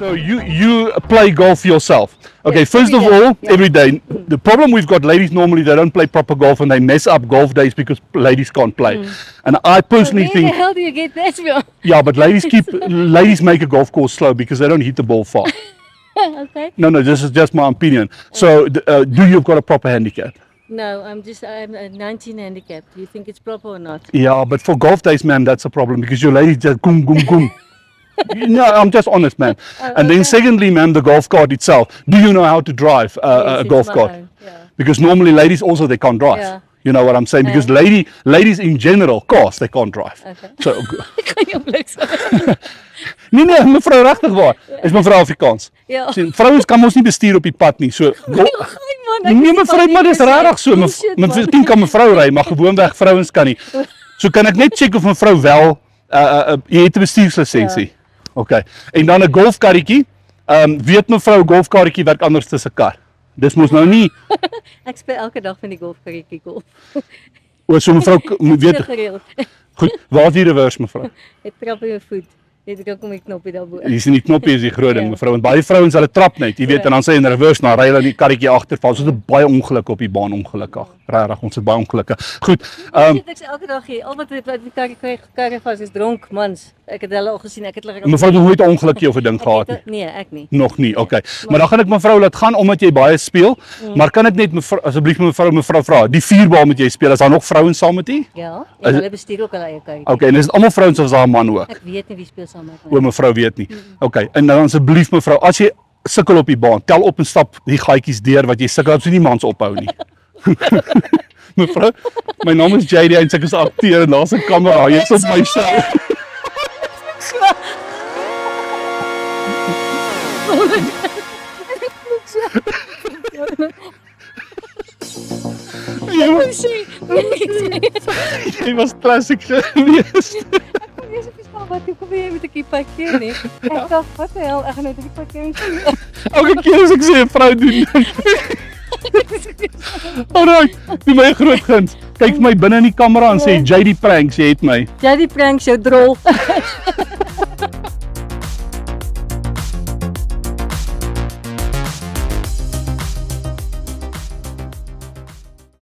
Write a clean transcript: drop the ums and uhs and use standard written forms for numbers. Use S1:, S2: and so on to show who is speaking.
S1: So you play golf yourself. Okay, yes, first of all, every day. The problem we've got, ladies normally they don't play proper golf and they mess up golf days because ladies can't play. And I personally think,
S2: where the hell do you get that from?
S1: Yeah, but ladies make a golf course slow because they don't hit the ball far.
S2: Okay.
S1: No, this is just my opinion. So do you've got a proper handicap?
S2: No, I'm a 19 handicap. Do you think it's proper or not?
S1: Yeah, but for golf days, man, that's a problem because your ladies just goom, goom, goom. No, I'm just honest, man. And then secondly, man, the golf cart itself. Do you know how to drive a golf cart?
S2: Yeah.
S1: Because normally ladies also, they can't drive.
S2: Yeah.
S1: You know what I'm saying? Because ladies in general, cars, they can't drive.
S2: Okay.
S1: So,
S2: Kan jy blik so?
S1: nee, mevrou, regtig waar. Is mevrou Afrikaans.
S2: Ja.
S1: Sien, vrouens kan ons nie bestuur op die pad nie. So nee, mevrou, maar dis regtig so. Miskien kan mevrou ry, maar gewoonweg vrouens kan nie. So kan ek net check of mevrou wel jy het 'n bestuurslisensie. Ja. Okay. En dan 'n golfkarretjie. Weet mevrou, golfkarretjie werk anders as 'n kar. Dis mos nou nie.
S2: Ek speel elke dag van die golfkarretjie golf.
S1: O, so mevrou weet. Goed, waar is die reverse mevrou?
S2: Ek trap in jou voet. Jy druk om die knoppie daarbo.
S1: Jy sien die knoppie is die groot ding mevrou. Want baie vrouens hulle trap net, jy weet, en dan sê in reverse dan ry hulle die karretjie agterval. So dit is baie ongelukke op die baan, ongelukkig. Regtig, ons het baie ongelukke. Goed.
S2: Ek sê elke dag hier, al wat die karre vas is dronk mans. Ek het hulle al gesien, ek het hulle
S1: mevrou het nooit 'n ongelukkie of 'n ding gehad nie.
S2: Nee, ek nie.
S1: Nog nie. Okay. Maar dan gaan ek mevrou laat gaan omdat jy baie speel. Maar kan ek net mevrou asseblief mevrou vra, die 4-bal moet jy speel, is daar nog vrouens saam met u?
S2: Ja, en hulle bestuur ook hulle eie karretjie.
S1: Okay, en is dit almal vrouens of is daar 'n man ook?
S2: Ek weet nie wie speel saam met my.
S1: O, mevrou weet nie. Okay, en dan asseblief mevrou, as jy sukkel op die baan, tel op en stap die gaatjies deur wat jy sukkel, so nie mans ophou nie. Mevrou, my naam is JD en ek is 'n akteur en daar's 'n kamera, jy's op my show. Jy was klassiek geweest.
S2: Wat kom jy met 'n kipakkie nie? Ek dink wat die hel, ek gaan net 'n kipakkie sien.
S1: Elke keer as ek sê 'n vrou doen. Alright, jy my groot guns. Kyk vir my binne in die kamera en sê JD Pranks, jy het my.
S2: JD Pranks, jou drol.